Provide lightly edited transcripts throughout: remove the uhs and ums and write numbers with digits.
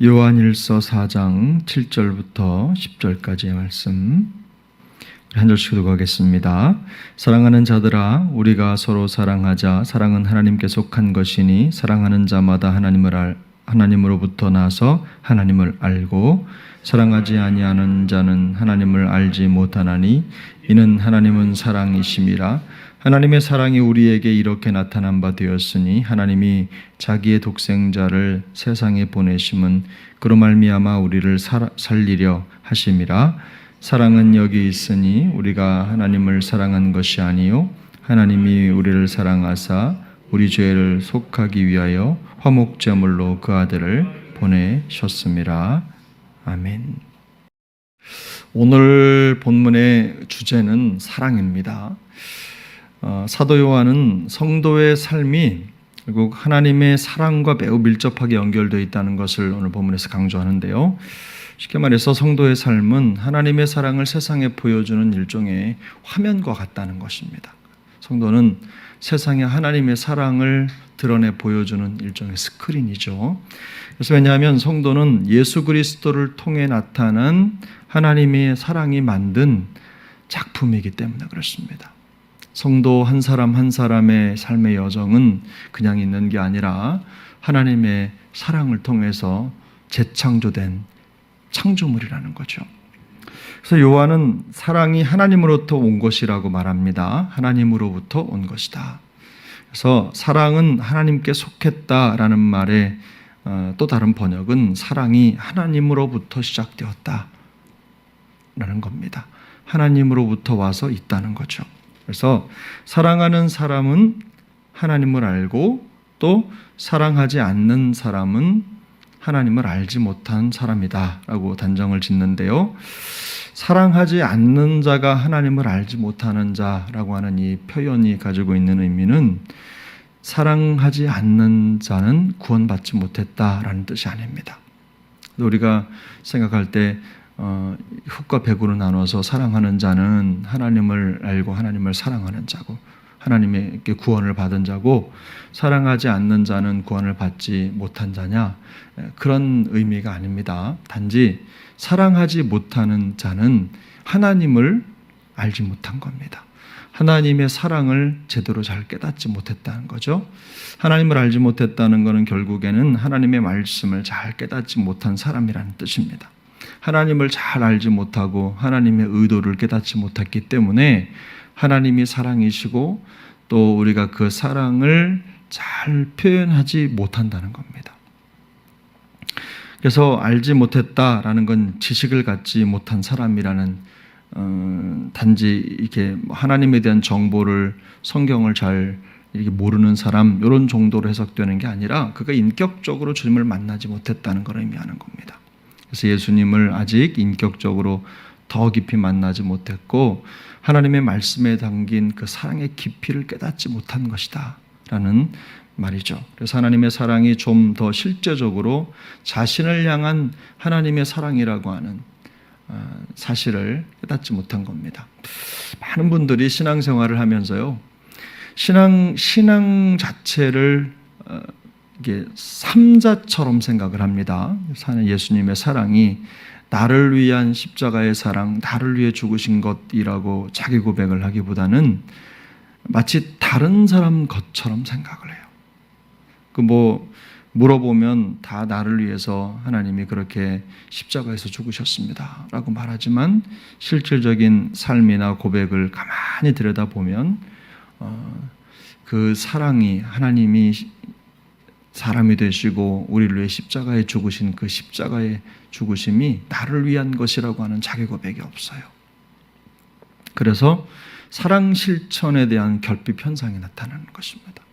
요한일서 4장 7절부터 10절까지의 말씀 한 절씩 읽어가겠습니다. 사랑하는 자들아, 우리가 서로 사랑하자. 사랑은 하나님께 속한 것이니 사랑하는 자마다 하나님으로부터 나서 하나님을 알고, 사랑하지 아니하는 자는 하나님을 알지 못하나니 이는 하나님은 사랑이심이라. 하나님의 사랑이 우리에게 이렇게 나타난 바 되었으니 하나님이 자기의 독생자를 세상에 보내심은 그로 말미암아 우리를 살리려 하심이라. 사랑은 여기 있으니 우리가 하나님을 사랑한 것이 아니요 하나님이 우리를 사랑하사 우리 죄를 속하기 위하여 화목제물로 그 아들을 보내셨음이라. 아멘. 오늘 본문의 주제는 사랑입니다. 사도 요한은 성도의 삶이 결국 하나님의 사랑과 매우 밀접하게 연결되어 있다는 것을 오늘 본문에서 강조하는데요. 쉽게 말해서 성도의 삶은 하나님의 사랑을 세상에 보여주는 일종의 화면과 같다는 것입니다. 성도는 세상에 하나님의 사랑을 드러내 보여주는 일종의 스크린이죠. 그래서 왜냐하면 성도는 예수 그리스도를 통해 나타난 하나님의 사랑이 만든 작품이기 때문에 그렇습니다. 성도 한 사람 한 사람의 삶의 여정은 그냥 있는 게 아니라 하나님의 사랑을 통해서 재창조된 창조물이라는 거죠. 그래서 요한은 사랑이 하나님으로부터 온 것이라고 말합니다. 하나님으로부터 온 것이다. 그래서 사랑은 하나님께 속했다라는 말의 또 다른 번역은 사랑이 하나님으로부터 시작되었다라는 겁니다. 하나님으로부터 와서 있다는 거죠. 그래서 사랑하는 사람은 하나님을 알고, 또 사랑하지 않는 사람은 하나님을 알지 못한 사람이다 라고 단정을 짓는데요. 사랑하지 않는 자가 하나님을 알지 못하는 자라고 하는 이 표현이 가지고 있는 의미는 사랑하지 않는 자는 구원받지 못했다라는 뜻이 아닙니다. 우리가 생각할 때 흙과 백으로 나눠서 사랑하는 자는 하나님을 알고 하나님을 사랑하는 자고, 하나님에게 구원을 받은 자고, 사랑하지 않는 자는 구원을 받지 못한 자냐, 그런 의미가 아닙니다. 단지 사랑하지 못하는 자는 하나님을 알지 못한 겁니다. 하나님의 사랑을 제대로 잘 깨닫지 못했다는 거죠. 하나님을 알지 못했다는 것은 결국에는 하나님의 말씀을 잘 깨닫지 못한 사람이라는 뜻입니다. 하나님을 잘 알지 못하고 하나님의 의도를 깨닫지 못했기 때문에 하나님이 사랑이시고 또 우리가 그 사랑을 잘 표현하지 못한다는 겁니다. 그래서 알지 못했다라는 건 지식을 갖지 못한 사람이라는, 단지 이렇게 하나님에 대한 정보를, 성경을 잘 이렇게 모르는 사람, 이런 정도로 해석되는 게 아니라 그가 인격적으로 주님을 만나지 못했다는 걸 의미하는 겁니다. 그래서 예수님을 아직 인격적으로 더 깊이 만나지 못했고 하나님의 말씀에 담긴 그 사랑의 깊이를 깨닫지 못한 것이다 라는 말이죠. 그래서 하나님의 사랑이 좀 더 실제적으로 자신을 향한 하나님의 사랑이라고 하는 사실을 깨닫지 못한 겁니다. 많은 분들이 신앙생활을 하면서요, 신앙 자체를 이게 삼자처럼 생각을 합니다. 예수님의 사랑이 나를 위한 십자가의 사랑, 나를 위해 죽으신 것이라고 자기 고백을 하기보다는 마치 다른 사람 것처럼 생각을 해요. 물어보면 다 나를 위해서 하나님이 그렇게 십자가에서 죽으셨습니다 라고 말하지만 실질적인 삶이나 고백을 가만히 들여다보면 그 사랑이, 하나님이 사람이 되시고 우리를 위해 십자가에 죽으신 그 십자가의 죽으심이 나를 위한 것이라고 하는 자기 고백이 없어요. 그래서 사랑 실천에 대한 결핍 현상이 나타나는 것입니다.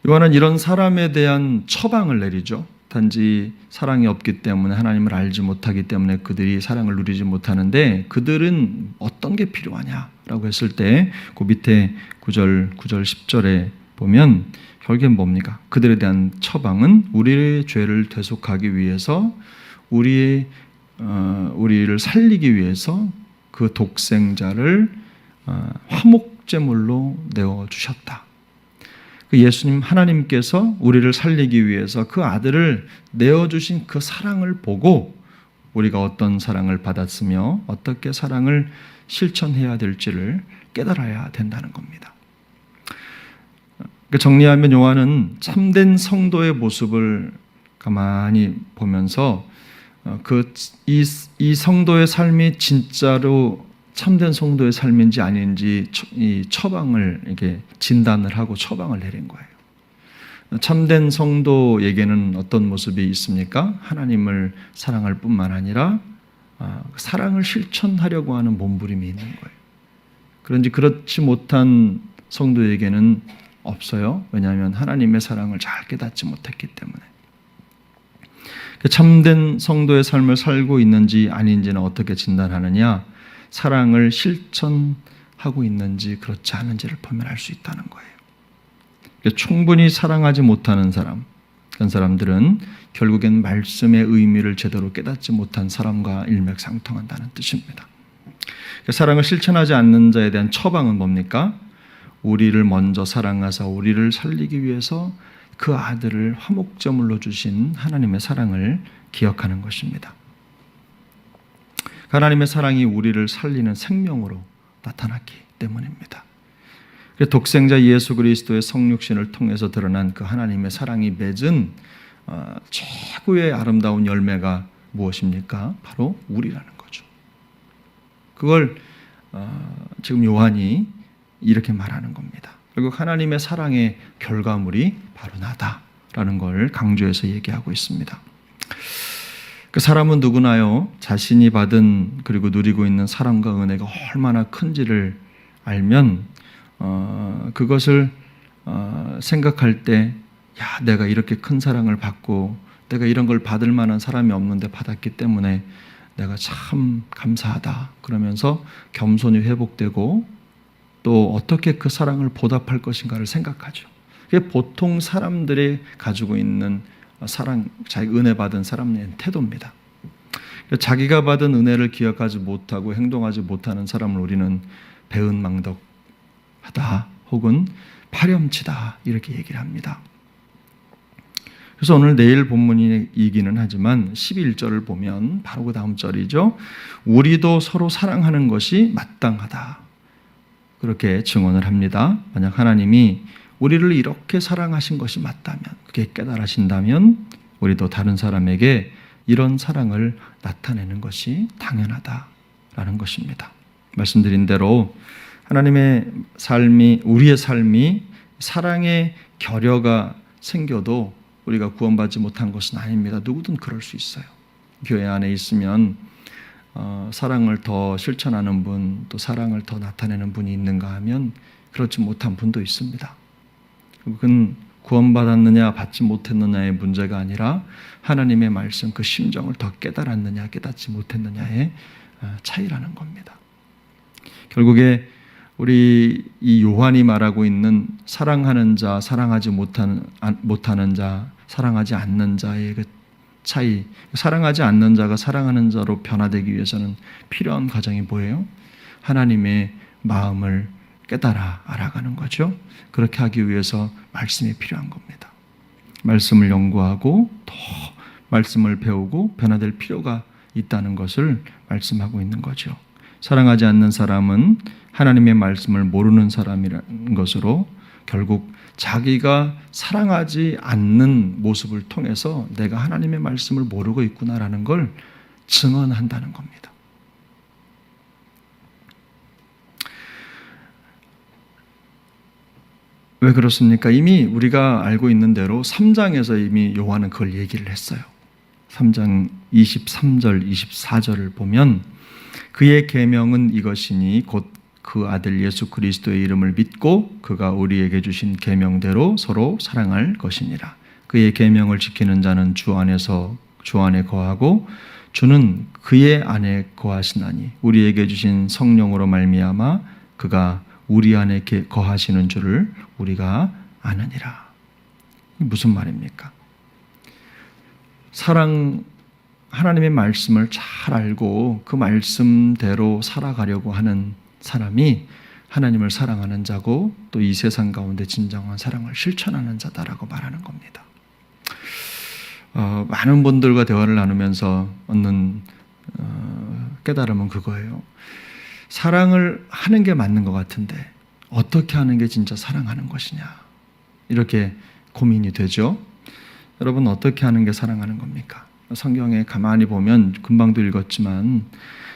요한은 이런 사람에 대한 처방을 내리죠. 단지 사랑이 없기 때문에, 하나님을 알지 못하기 때문에 그들이 사랑을 누리지 못하는데, 그들은 어떤 게 필요하냐라고 했을 때 그 밑에 9절 10절에 보면 결국엔 뭡니까? 그들에 대한 처방은 우리의 죄를 대속하기 위해서, 우리를 살리기 위해서 그 독생자를 화목제물로 내어주셨다. 그 예수님 하나님께서 우리를 살리기 위해서 그 아들을 내어주신 그 사랑을 보고 우리가 어떤 사랑을 받았으며 어떻게 사랑을 실천해야 될지를 깨달아야 된다는 겁니다. 정리하면 요한은 참된 성도의 모습을 가만히 보면서 이 성도의 삶이 진짜로 참된 성도의 삶인지 아닌지 이 처방을 이렇게 진단을 하고 처방을 내린 거예요. 참된 성도에게는 어떤 모습이 있습니까? 하나님을 사랑할 뿐만 아니라 사랑을 실천하려고 하는 몸부림이 있는 거예요. 그런지 그렇지 못한 성도에게는 없어요. 왜냐하면 하나님의 사랑을 잘 깨닫지 못했기 때문에. 참된 성도의 삶을 살고 있는지 아닌지는 어떻게 진단하느냐? 사랑을 실천하고 있는지 그렇지 않은지를 보면 알 수 있다는 거예요. 충분히 사랑하지 못하는 사람, 그런 사람들은 결국엔 말씀의 의미를 제대로 깨닫지 못한 사람과 일맥상통한다는 뜻입니다. 사랑을 실천하지 않는 자에 대한 처방은 뭡니까? 우리를 먼저 사랑하사 우리를 살리기 위해서 그 아들을 화목제물로 주신 하나님의 사랑을 기억하는 것입니다. 하나님의 사랑이 우리를 살리는 생명으로 나타났기 때문입니다. 독생자 예수 그리스도의 성육신을 통해서 드러난 그 하나님의 사랑이 맺은 최고의 아름다운 열매가 무엇입니까? 바로 우리라는 거죠. 그걸 지금 요한이 이렇게 말하는 겁니다. 결국 하나님의 사랑의 결과물이 바로 나다라는 걸 강조해서 얘기하고 있습니다. 그 사람은 누구나요, 자신이 받은 그리고 누리고 있는 사랑과 은혜가 얼마나 큰지를 알면 그것을 생각할 때, 야, 내가 이렇게 큰 사랑을 받고 내가 이런 걸 받을 만한 사람이 없는데 받았기 때문에 내가 참 감사하다 그러면서 겸손이 회복되고 또 어떻게 그 사랑을 보답할 것인가를 생각하죠. 그게 보통 사람들이 가지고 있는 사랑, 자기 은혜 받은 사람의 태도입니다. 자기가 받은 은혜를 기억하지 못하고 행동하지 못하는 사람을 우리는 배은망덕하다 혹은 파렴치다 이렇게 얘기를 합니다. 그래서 오늘 내일 본문이기는 하지만 11절을 보면 바로 그 다음 절이죠. 우리도 서로 사랑하는 것이 마땅하다. 그렇게 증언을 합니다. 만약 하나님이 우리를 이렇게 사랑하신 것이 맞다면, 그게 깨달으신다면 우리도 다른 사람에게 이런 사랑을 나타내는 것이 당연하다라는 것입니다. 말씀드린 대로 하나님의 삶이, 우리의 삶이 사랑의 결여가 생겨도 우리가 구원받지 못한 것은 아닙니다. 누구든 그럴 수 있어요. 교회 안에 있으면 사랑을 더 실천하는 분, 또 사랑을 더 나타내는 분이 있는가 하면 그렇지 못한 분도 있습니다. 그건 구원받았느냐 받지 못했느냐의 문제가 아니라 하나님의 말씀 그 심정을 더 깨달았느냐 깨닫지 못했느냐의 차이라는 겁니다. 결국에 우리 이 요한이 말하고 있는 사랑하는 자, 사랑하지 못하는 자, 사랑하지 않는 자의 그 차이, 사랑하지 않는 자가 사랑하는 자로 변화되기 위해서는 필요한 과정이 뭐예요? 하나님의 마음을 깨달아 알아가는 거죠. 그렇게 하기 위해서 말씀이 필요한 겁니다. 말씀을 연구하고 더 말씀을 배우고 변화될 필요가 있다는 것을 말씀하고 있는 거죠. 사랑하지 않는 사람은 하나님의 말씀을 모르는 사람이라는 것으로 결국 자기가 사랑하지 않는 모습을 통해서 내가 하나님의 말씀을 모르고 있구나라는 걸 증언한다는 겁니다. 왜 그렇습니까? 이미 우리가 알고 있는 대로 3장에서 이미 요한은 그걸 얘기를 했어요. 3장 23절, 24절을 보면 그의 계명은 이것이니 곧 그 아들 예수 그리스도의 이름을 믿고 그가 우리에게 주신 계명대로 서로 사랑할 것이니라. 그의 계명을 지키는 자는 주 안에서 주 안에 거하고 주는 그의 안에 거하시나니 우리에게 주신 성령으로 말미암아 그가 우리 안에 거하시는 줄을 우리가 아느니라. 무슨 말입니까? 하나님의 말씀을 잘 알고 그 말씀대로 살아가려고 하는 사람이 하나님을 사랑하는 자고 또 이 세상 가운데 진정한 사랑을 실천하는 자다라고 말하는 겁니다. 많은 분들과 대화를 나누면서 얻는 깨달음은 그거예요. 사랑을 하는 게 맞는 것 같은데 어떻게 하는 게 진짜 사랑하는 것이냐, 이렇게 고민이 되죠. 여러분, 어떻게 하는 게 사랑하는 겁니까? 성경에 가만히 보면 금방도 읽었지만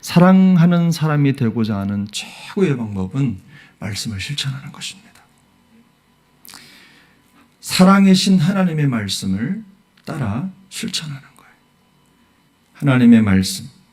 사랑하는 사람이 되고자 하는 최고의 방법은 말씀을 실천하는 것입니다. 사랑이신 하나님의 말씀을 따라 실천하는 거예요. 하나님의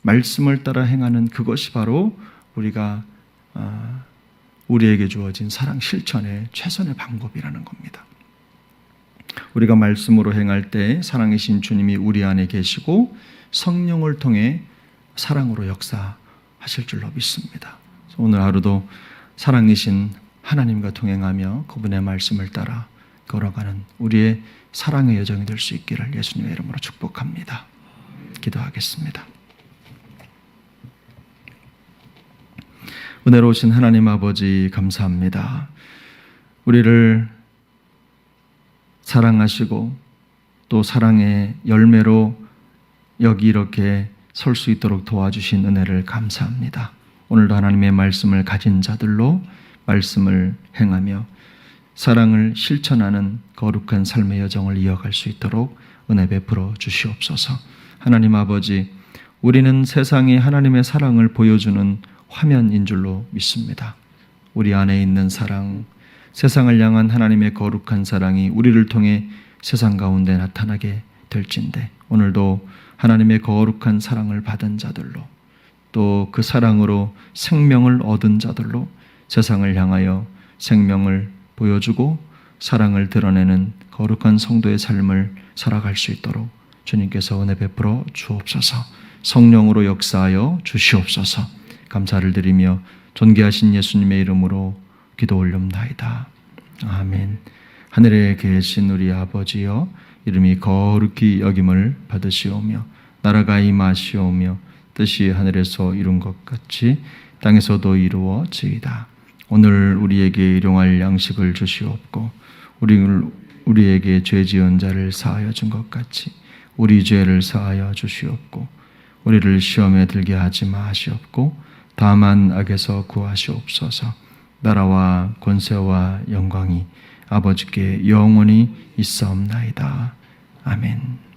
말씀을 따라 행하는 그것이 바로 우리에게 주어진 사랑 실천의 최선의 방법이라는 겁니다. 우리가 말씀으로 행할 때 사랑이신 주님이 우리 안에 계시고 성령을 통해 사랑으로 역사하실 줄로 믿습니다. 오늘 하루도 사랑이신 하나님과 동행하며 그분의 말씀을 따라 걸어가는 우리의 사랑의 여정이 될 수 있기를 예수님의 이름으로 축복합니다. 기도하겠습니다. 은혜로우신 하나님 아버지, 감사합니다. 우리를 사랑하시고 또 사랑의 열매로 여기 이렇게 설 수 있도록 도와주신 은혜를 감사합니다. 오늘도 하나님의 말씀을 가진 자들로 말씀을 행하며 사랑을 실천하는 거룩한 삶의 여정을 이어갈 수 있도록 은혜 베풀어 주시옵소서. 하나님 아버지, 우리는 세상에 하나님의 사랑을 보여주는 화면인 줄로 믿습니다. 우리 안에 있는 사랑, 세상을 향한 하나님의 거룩한 사랑이 우리를 통해 세상 가운데 나타나게 될진데, 오늘도 하나님의 거룩한 사랑을 받은 자들로 또 그 사랑으로 생명을 얻은 자들로 세상을 향하여 생명을 보여주고 사랑을 드러내는 거룩한 성도의 삶을 살아갈 수 있도록 주님께서 은혜 베풀어 주옵소서. 성령으로 역사하여 주시옵소서. 감사를 드리며 존귀하신 예수님의 이름으로 기도 올렵나이다. 아멘. 하늘에 계신 우리 아버지여, 이름이 거룩히 여김을 받으시오며 나라가 임하시오며 뜻이 하늘에서 이룬 것 같이 땅에서도 이루어지이다. 오늘 우리에게 일용할 양식을 주시옵고 우리에게 죄 지은 자를 사하여 준 것 같이 우리 죄를 사하여 주시옵고 우리를 시험에 들게 하지 마시옵고 다만 악에서 구하시옵소서. 나라와 권세와 영광이 아버지께 영원히 있사옵나이다. 아멘.